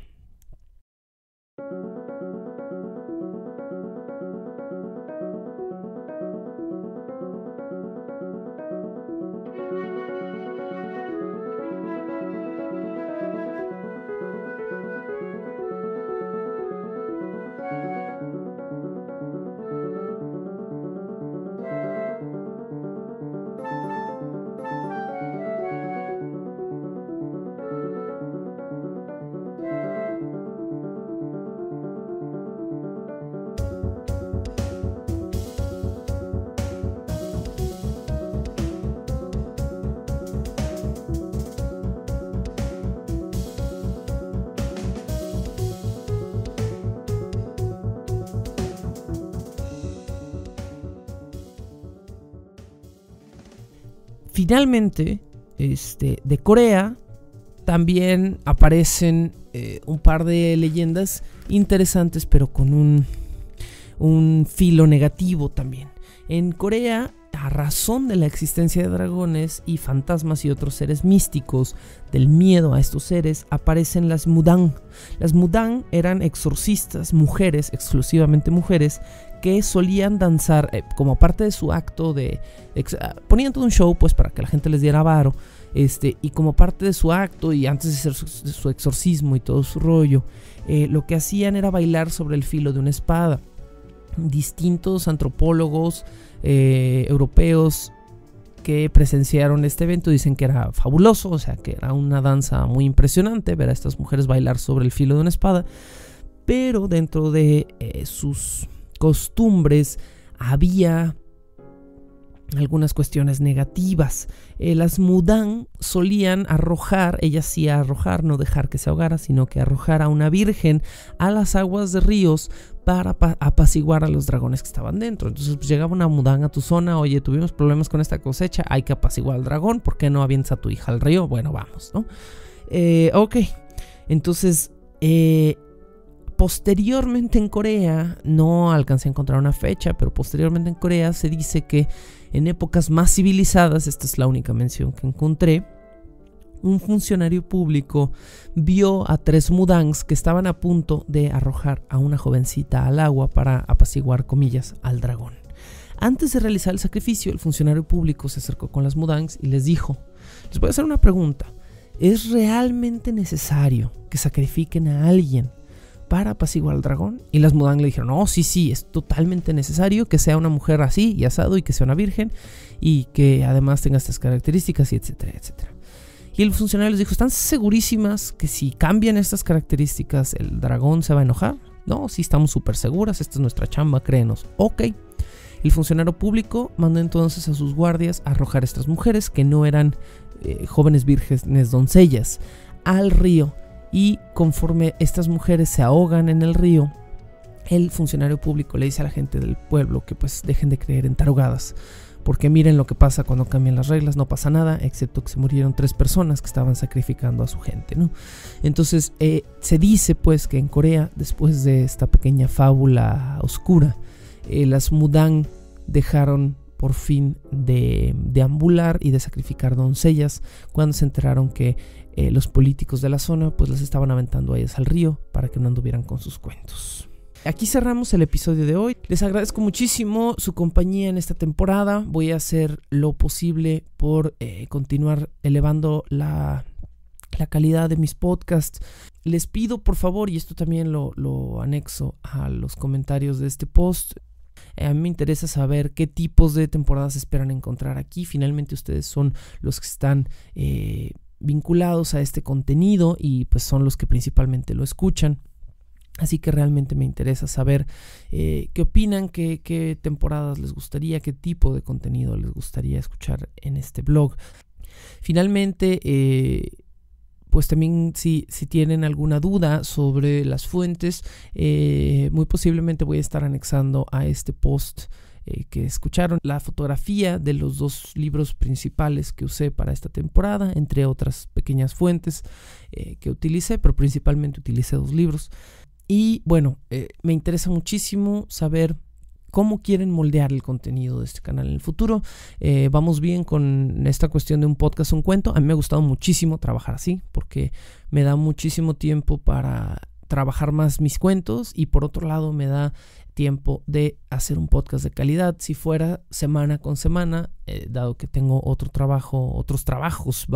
Finalmente, de Corea también aparecen un par de leyendas interesantes, pero con un filo negativo también. En Corea, a razón de la existencia de dragones y fantasmas y otros seres místicos, del miedo a estos seres, aparecen las mudang. Las mudang eran exorcistas, mujeres, exclusivamente mujeres, que solían danzar como parte de su acto ponían todo un show pues para que la gente les diera varo, y como parte de su acto y antes de hacer su exorcismo y todo su rollo, lo que hacían era bailar sobre el filo de una espada. Distintos antropólogos europeos que presenciaron este evento dicen que era fabuloso, o sea que era una danza muy impresionante ver a estas mujeres bailar sobre el filo de una espada, pero dentro de sus costumbres había algunas cuestiones negativas. Las mudang solían arrojar, ellas sí arrojar, no dejar que se ahogara, sino que arrojar a una virgen a las aguas de ríos para apaciguar a los dragones que estaban dentro. Entonces pues, llegaba una mudang a tu zona: oye, tuvimos problemas con esta cosecha, hay que apaciguar al dragón, ¿por qué no avientas a tu hija al río? Bueno, vamos, ¿no? Ok, entonces posteriormente en Corea, no alcancé a encontrar una fecha, pero posteriormente en Corea se dice que en épocas más civilizadas, esta es la única mención que encontré, un funcionario público vio a 3 mudangs que estaban a punto de arrojar a una jovencita al agua para apaciguar, comillas, al dragón. Antes de realizar el sacrificio, el funcionario público se acercó con las mudangs y les dijo: les voy a hacer una pregunta, ¿es realmente necesario que sacrifiquen a alguien para apaciguar al dragón? Y las mudang le dijeron: no, sí, es totalmente necesario que sea una mujer así y asado, y que sea una virgen, y que además tenga estas características, y etcétera, etcétera. Y el funcionario les dijo: ¿están segurísimas que si cambian estas características el dragón se va a enojar? No, sí, estamos súper seguras, esta es nuestra chamba, créenos. Ok. El funcionario público mandó entonces a sus guardias a arrojar a estas mujeres, que no eran jóvenes vírgenes doncellas, al río. Y conforme estas mujeres se ahogan en el río, el funcionario público le dice a la gente del pueblo que pues dejen de creer en tarugadas, porque miren lo que pasa cuando cambian las reglas, no pasa nada, excepto que se murieron 3 personas que estaban sacrificando a su gente, ¿no? Entonces se dice pues que en Corea, después de esta pequeña fábula oscura, las mudang dejaron por fin de deambular y de sacrificar doncellas cuando se enteraron que los políticos de la zona pues las estaban aventando a ellas al río para que no anduvieran con sus cuentos. Aquí cerramos el episodio de hoy. Les agradezco muchísimo su compañía en esta temporada. Voy a hacer lo posible por continuar elevando la calidad de mis podcasts. Les pido por favor, y esto también lo anexo a los comentarios de este post, a mí me interesa saber qué tipos de temporadas esperan encontrar aquí. Finalmente ustedes son los que están vinculados a este contenido y pues son los que principalmente lo escuchan. Así que realmente me interesa saber qué opinan, qué temporadas les gustaría, qué tipo de contenido les gustaría escuchar en este blog. Finalmente, pues también si tienen alguna duda sobre las fuentes, muy posiblemente voy a estar anexando a este post que escucharon la fotografía de los 2 libros principales que usé para esta temporada, entre otras pequeñas fuentes que utilicé, pero principalmente utilicé 2 libros. Y bueno, me interesa muchísimo saber cómo quieren moldear el contenido de este canal en el futuro. Vamos bien con esta cuestión de un podcast, un cuento. A mí me ha gustado muchísimo trabajar así porque me da muchísimo tiempo para trabajar más mis cuentos y por otro lado me da tiempo de hacer un podcast de calidad. Si fuera semana con semana, dado que tengo otros trabajos,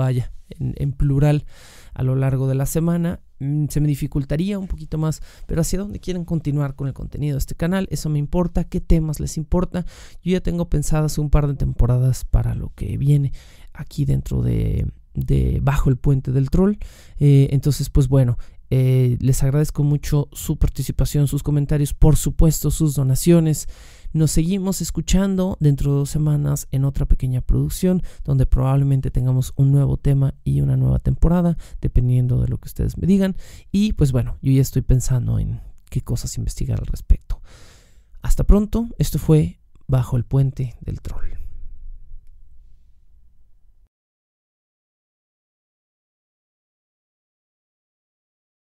en plural a lo largo de la semana, se me dificultaría un poquito más, pero hacia dónde quieren continuar con el contenido de este canal, eso me importa, qué temas les importa. Yo ya tengo pensadas un par de temporadas para lo que viene aquí dentro de Bajo el Puente del Troll. Entonces pues bueno, les agradezco mucho su participación, sus comentarios, por supuesto sus donaciones. Nos seguimos escuchando dentro de 2 semanas en otra pequeña producción donde probablemente tengamos un nuevo tema y una nueva temporada, dependiendo de lo que ustedes me digan. Y pues bueno, yo ya estoy pensando en qué cosas investigar al respecto. Hasta pronto, esto fue Bajo el Puente del Troll.